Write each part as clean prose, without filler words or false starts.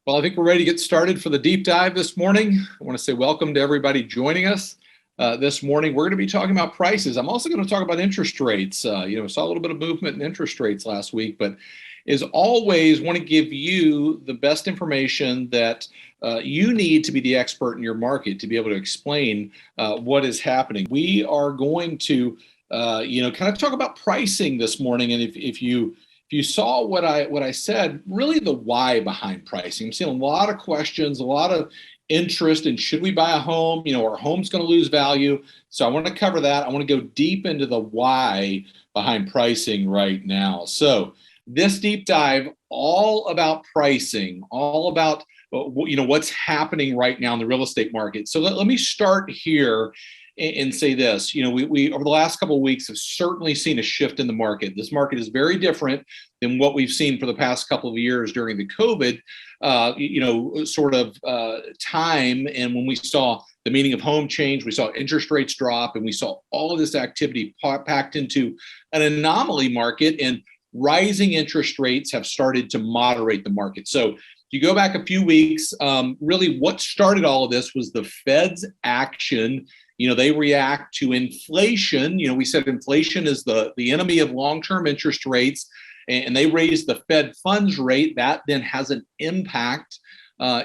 Well, I think we're ready to get started for the deep dive this morning. I want to say welcome to everybody joining us this morning. We're going to be talking about prices. I'm also going to talk about interest rates. Saw a little bit of movement in interest rates last week, but as always, want to give you the best information that you need to be the expert in your market to be able to explain what is happening. We are going to, kind of talk about pricing this morning, and if you saw what I said, really the why behind pricing. I'm seeing a lot of questions, a lot of interest in should we buy a home? Our home's going to lose value. So I want to cover that. I want to go deep into the why behind pricing right now. So this deep dive, all about pricing, all about what's happening right now in the real estate market. So let me start here and say this. We over the last couple of weeks have certainly seen a shift in the market. This market is very different than what we've seen for the past couple of years during the COVID time. And when we saw the meaning of home change, we saw interest rates drop, and we saw all of this activity packed into an anomaly market, and rising interest rates have started to moderate the market. So you go back a few weeks, really what started all of this was the Fed's action. They react to inflation. We said inflation is the enemy of long-term interest rates, and they raised the Fed funds rate. That then has an impact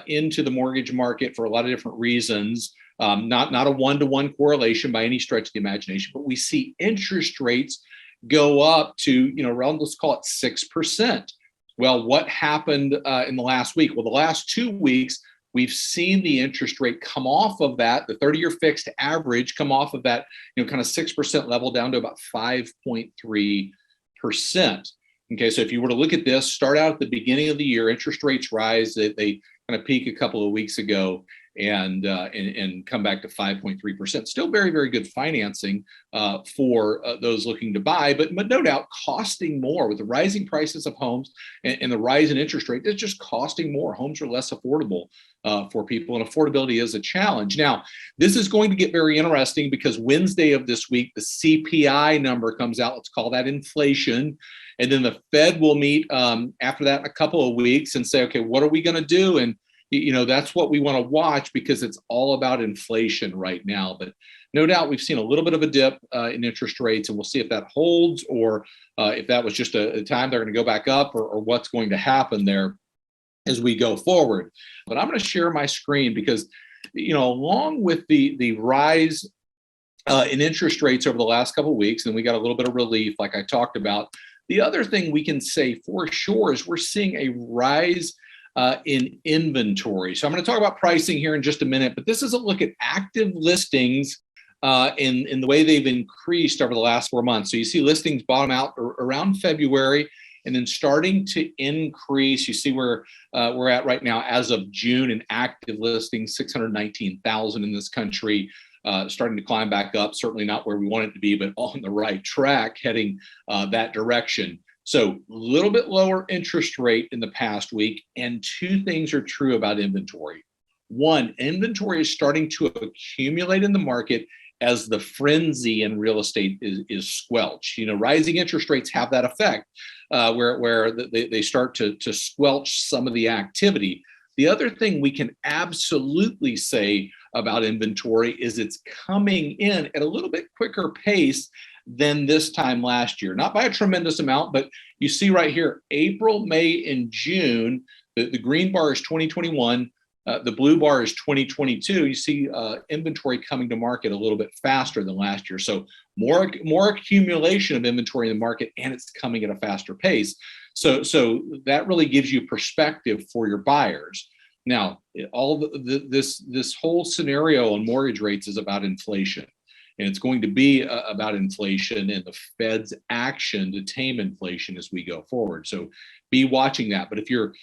into the mortgage market for a lot of different reasons. Not a one-to-one correlation by any stretch of the imagination, but we see interest rates go up to, around, let's call it 6%. Well, what happened in the last week? Well, the last 2 weeks, we've seen the interest rate come off of that, the 30-year fixed average come off of that, kind of 6% level down to about 5.3%. Okay, so if you were to look at this, start out at the beginning of the year, interest rates rise. They kind of peak a couple of weeks ago and come back to 5.3%. Still very, very good financing for those looking to buy, but no doubt costing more with the rising prices of homes and the rise in interest rate. It's just costing more. Homes are less affordable for people, and affordability is a challenge. Now, this is going to get very interesting because Wednesday of this week, the CPI number comes out. Let's call that inflation. And then the Fed will meet after that in a couple of weeks and say, okay, what are we going to do? And that's what we want to watch because it's all about inflation right now. But no doubt we've seen a little bit of a dip in interest rates, and we'll see if that holds or if that was just a time they're going to go back up or what's going to happen there as we go forward. But I'm going to share my screen because, along with the rise in interest rates over the last couple of weeks, and we got a little bit of relief like I talked about, the other thing we can say for sure is we're seeing a rise in inventory. So I'm going to talk about pricing here in just a minute, but this is a look at active listings in the way they've increased over the last 4 months. So you see listings bottom out around February and then starting to increase. You see where we're at right now as of June in active listings, 619,000 in this country. Starting to climb back up, certainly not where we want it to be, but on the right track, heading that direction. So a little bit lower interest rate in the past week, and two things are true about inventory. One, inventory is starting to accumulate in the market as the frenzy in real estate is squelched. Rising interest rates have that effect where they start to squelch some of the activity. The other thing we can absolutely say about inventory is it's coming in at a little bit quicker pace than this time last year. Not by a tremendous amount, but you see right here, April, May, and June, the green bar is 2021, the blue bar is 2022. You see inventory coming to market a little bit faster than last year. So more accumulation of inventory in the market, and it's coming at a faster pace. So that really gives you perspective for your buyers. Now, all this whole scenario on mortgage rates is about inflation, and it's going to be about inflation and the Fed's action to tame inflation as we go forward. So be watching that. But if you're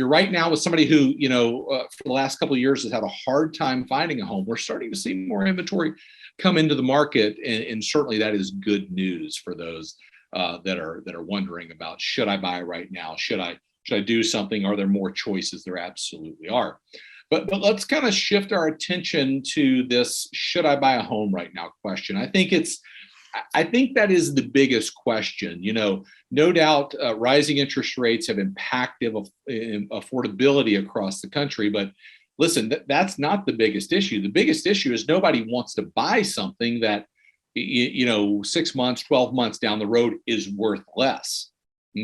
right now with somebody who for the last couple of years has had a hard time finding a home, we're starting to see more inventory come into the market, and certainly that is good news for those that are wondering about, should I buy right now? Should I do something? Are there more choices? There absolutely are. But let's kind of shift our attention to this should I buy a home right now question. I think it's I think that is the biggest question. No doubt rising interest rates have impacted affordability across the country, but listen, that's not the biggest issue. The biggest issue is nobody wants to buy something that 6 months, 12 months down the road is worth less.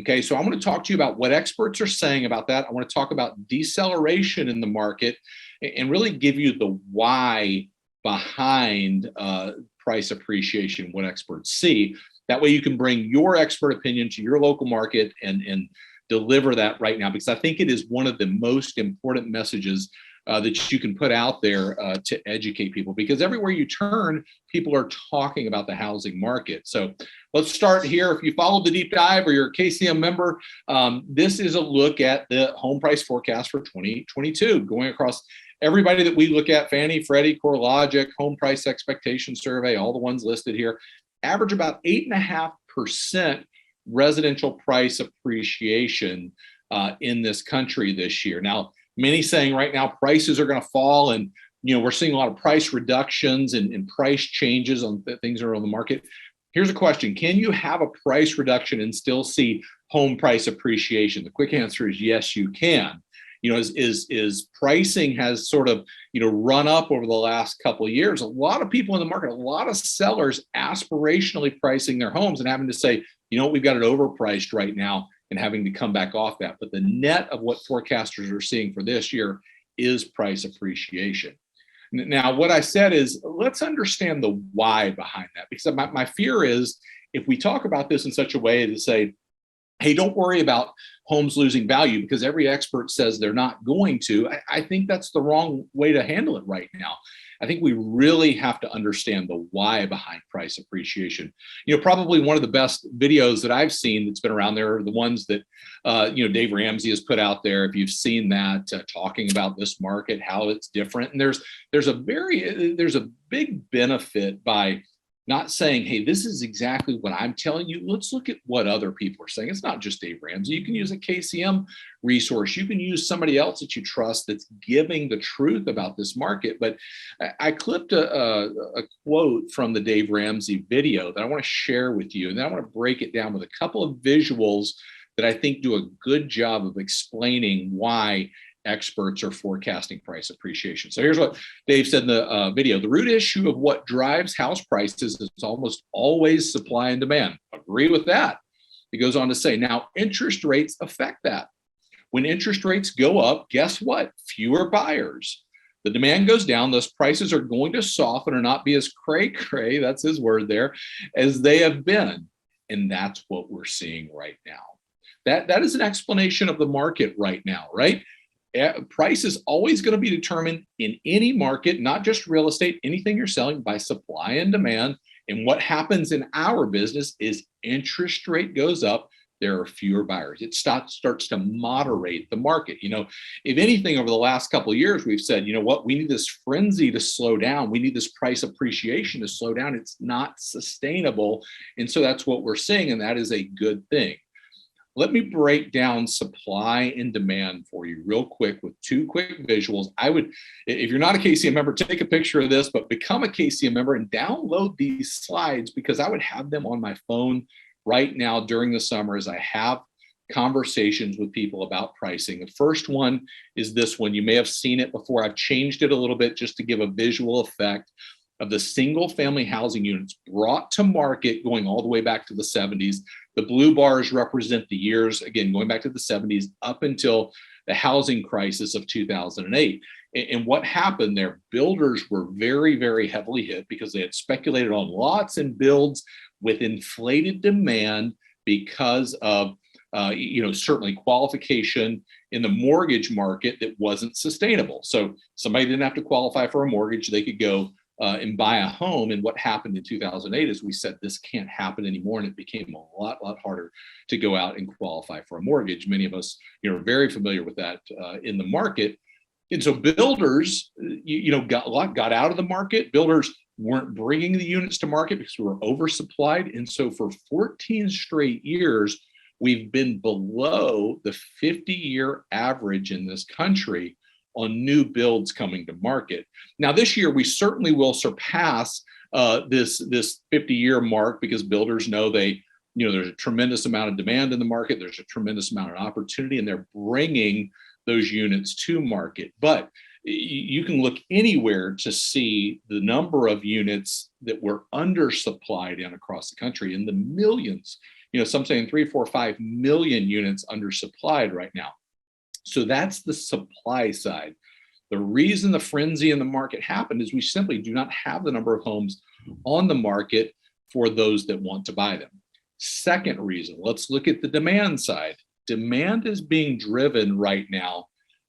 Okay, so I'm going to talk to you about what experts are saying about that. I want to talk about deceleration in the market and really give you the why behind price appreciation, what experts see. That way you can bring your expert opinion to your local market and deliver that right now, because I think it is one of the most important messages that you can put out there to educate people, because everywhere you turn, people are talking about the housing market. So let's start here. If you followed the deep dive or you're a KCM member, this is a look at the home price forecast for 2022, going across everybody that we look at: Fannie, Freddie, CoreLogic, Home Price Expectation Survey, all the ones listed here, average about 8.5% residential price appreciation in this country this year. Now, many saying right now prices are going to fall, and we're seeing a lot of price reductions and price changes on things that are on the market. Here's a question: can you have a price reduction and still see home price appreciation? The quick answer is yes, you can. As pricing has sort of run up over the last couple of years, a lot of people in the market, a lot of sellers aspirationally pricing their homes and having to say, we've got it overpriced right now, and having to come back off that. But the net of what forecasters are seeing for this year is price appreciation. Now, what I said is, let's understand the why behind that, because my fear is if we talk about this in such a way to say, hey, don't worry about homes losing value because every expert says they're not going to, I think that's the wrong way to handle it right now. I think we really have to understand the why behind price appreciation. Probably one of the best videos that I've seen that's been around there are the ones that, Dave Ramsey has put out there. If you've seen that, talking about this market, how it's different. And there's a big benefit by not saying, hey, this is exactly what I'm telling you. Let's look at what other people are saying. It's not just Dave Ramsey. You can use a KCM resource. You can use somebody else that you trust that's giving the truth about this market. But I clipped a quote from the Dave Ramsey video that I want to share with you. And then I want to break it down with a couple of visuals that I think do a good job of explaining why experts are forecasting price appreciation. So here's what Dave said in the video: the root issue of what drives house prices is almost always supply and demand. Agree with that. He goes on to say, now interest rates affect that. When interest rates go up, guess what? Fewer buyers. The demand goes down, thus prices are going to soften or not be as cray-cray, that's his word there, as they have been. And that's what we're seeing right now. That is an explanation of the market right now, right? Price is always going to be determined in any market, not just real estate, anything you're selling, by supply and demand. And what happens in our business is interest rate goes up, there are fewer buyers. It starts to moderate the market. If anything, over the last couple of years, we've said, we need this frenzy to slow down. We need this price appreciation to slow down. It's not sustainable. And so that's what we're seeing. And that is a good thing. Let me break down supply and demand for you real quick with two quick visuals. I would, if you're not a KCM member, take a picture of this, but become a KCM member and download these slides, because I would have them on my phone right now during the summer as I have conversations with people about pricing. The first one is this one. You may have seen it before. I've changed it a little bit just to give a visual effect of the single family housing units brought to market going all the way back to the 70s. The blue bars represent the years, again, going back to the 70s up until the housing crisis of 2008. And what happened there, builders were very, very heavily hit because they had speculated on lots and builds with inflated demand because of, certainly qualification in the mortgage market that wasn't sustainable. So somebody didn't have to qualify for a mortgage. They could go and buy a home. And what happened in 2008 is we said this can't happen anymore, and it became a lot harder to go out and qualify for a mortgage. Many of us, are very familiar with that in the market. And so builders, got out of the market. Builders weren't bringing the units to market because we were oversupplied. And so for 14 straight years, we've been below the 50-year average in this country on new builds coming to market. Now, this year, we certainly will surpass this 50-year mark because builders know there's a tremendous amount of demand in the market. There's a tremendous amount of opportunity, and they're bringing those units to market. But you can look anywhere to see the number of units that were undersupplied in across the country in the millions. Some saying 3, 4, 5 million units undersupplied right now. So that's the supply side. The reason the frenzy in the market happened is we simply do not have the number of homes on the market for those that want to buy them. Second reason, let's look at the demand side. Demand is being driven right now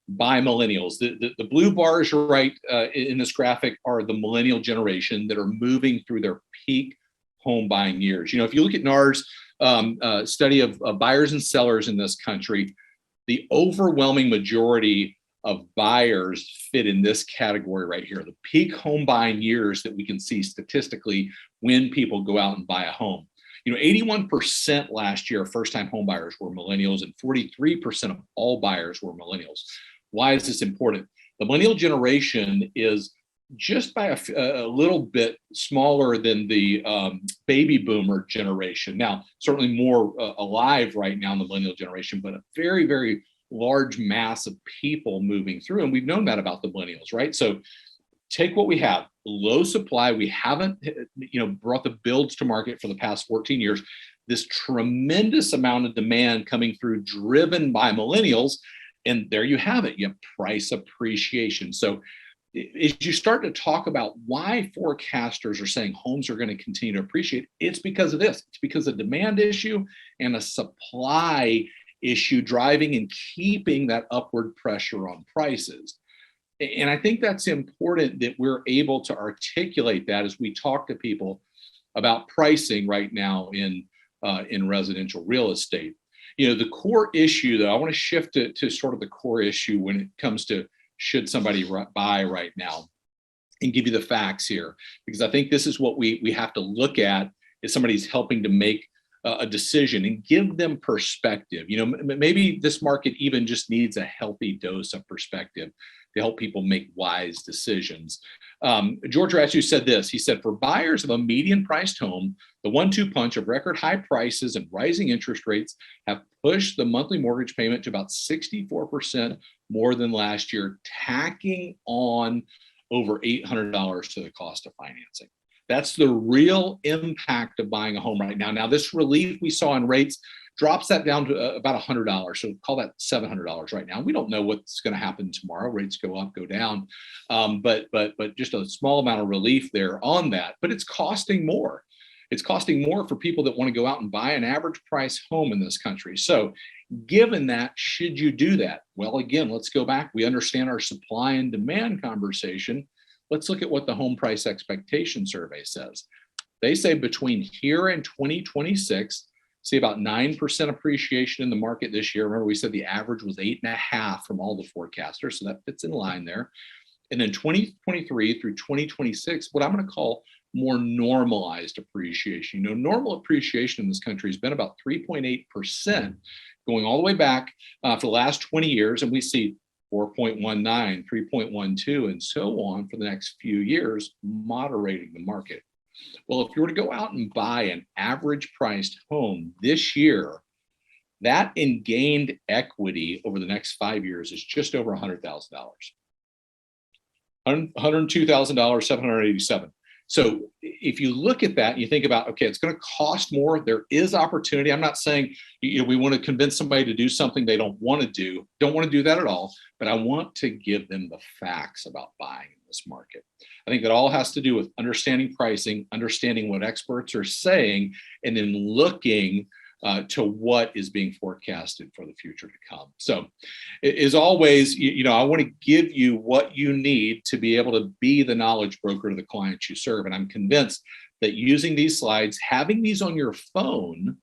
by millennials. The blue bars right in this graphic are the millennial generation that are moving through their peak home buying years. If you look at NAR's study of buyers and sellers in this country, the overwhelming majority of buyers fit in this category right here, the peak home buying years that we can see statistically when people go out and buy a home. 81% last year of first-time home buyers were millennials, and 43% of all buyers were millennials. Why is this important? The millennial generation is just by a little bit smaller than the baby boomer generation. Now, certainly more alive right now in the millennial generation, but a very, very large mass of people moving through. And we've known that about the millennials, right? So take what we have, low supply. We haven't, brought the builds to market for the past 14 years. This tremendous amount of demand coming through, driven by millennials. And there you have it. You have price appreciation. So as you start to talk about why forecasters are saying homes are going to continue to appreciate, it's because of this. It's because of a demand issue and a supply issue driving and keeping that upward pressure on prices. And I think that's important that we're able to articulate that as we talk to people about pricing right now in residential real estate. The core issue, though, I want to shift to sort of the core issue when it comes to should somebody buy right now, and give you the facts here, because I think this is what we have to look at if somebody's helping to make a decision and give them perspective. Maybe this market even just needs a healthy dose of perspective to help people make wise decisions. George Ratsu said this. He said, for buyers of a median priced home, the 1-2 punch of record high prices and rising interest rates have pushed the monthly mortgage payment to about 64% more than last year, tacking on over $800 to the cost of financing. That's the real impact of buying a home right now. Now, this relief we saw in rates drops that down to about $100. So call that $700 right now. We don't know what's going to happen tomorrow. Rates go up, go down, but just a small amount of relief there on that. But it's costing more. It's costing more for people that want to go out and buy an average price home in this country. So given that, should you do that? Well, again, let's go back. We understand our supply and demand conversation. Let's look at what the home price expectation survey says. They say between here and 2026, see about 9% appreciation in the market this year. Remember, we said the average was 8.5 from all the forecasters, so that fits in line there. And then 2023 through 2026, what I'm going to call more normalized appreciation. Normal appreciation in this country has been about 3.8%, going all the way back for the last 20 years, and we see 4.19, 3.12, and so on for the next few years, moderating the market. Well, if you were to go out and buy an average priced home this year, that in gained equity over the next 5 years is just over $100,000. $102,787. So if you look at that and you think about, okay, it's going to cost more, there is opportunity. I'm not saying we want to convince somebody to do something they don't want to do. Don't want to do that at all. But I want to give them the facts about buying in this market. I think that all has to do with understanding pricing, understanding what experts are saying, and then looking to what is being forecasted for the future to come. So as always, I want to give you what you need to be able to be the knowledge broker to the clients you serve. And I'm convinced that using these slides, having these on your phone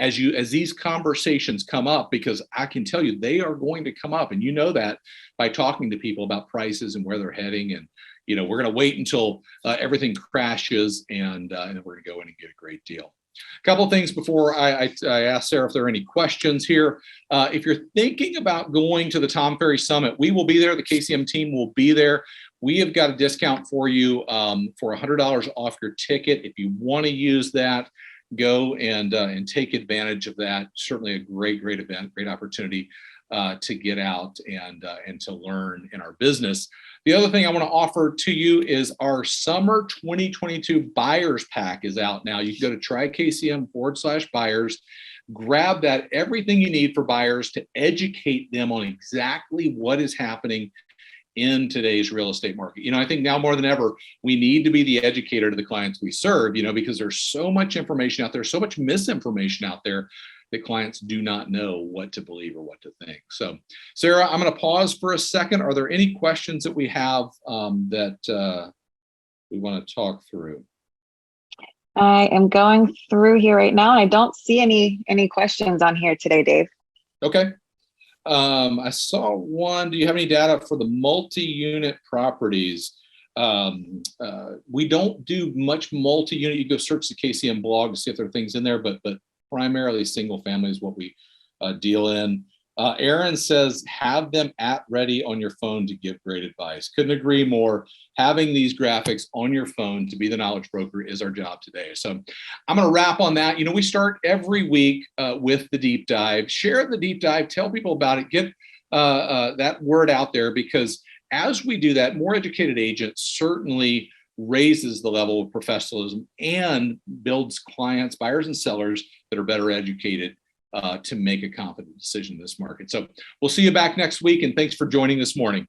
as these conversations come up, because I can tell you they are going to come up, and you know that by talking to people about prices and where they're heading. And we're going to wait until everything crashes, and then we're going to go in and get a great deal. A couple of things before I ask Sarah if there are any questions here. If you're thinking about going to the Ferry Summit, we will be there. The KCM team will be there. we have got a discount for you for $100 off your ticket. If you want to use that, go and take advantage of that. Certainly a great event, great opportunity to get out and to learn in our business. The other thing I want to offer to you is our summer 2022 buyers pack is out now. You can go to trykcm.com/buyers, grab that, everything you need for buyers to educate them on exactly what is happening in today's real estate market. I think now more than ever, we need to be the educator to the clients we serve, because there's so much information out there, so much misinformation out there that clients do not know what to believe or what to think. So, Sarah, I'm going to pause for a second. Are there any questions that we have that we want to talk through? I am going through here right now, and I don't see any questions on here today, Dave. Okay. I saw one. Do you have any data for the multi-unit properties? We don't do much multi-unit. You go search the KCM blog to see if there are things in there, but primarily single family is what we deal in. Aaron says, have them at ready on your phone to give great advice. Couldn't agree more. Having these graphics on your phone to be the knowledge broker is our job today. So I'm going to wrap on that. We start every week with the deep dive. Share the deep dive. Tell people about it. Get that word out there, because as we do that, more educated agents certainly raises the level of professionalism and builds clients, buyers and sellers that are better educated to make a confident decision in this market. So we'll see you back next week, and thanks for joining this morning.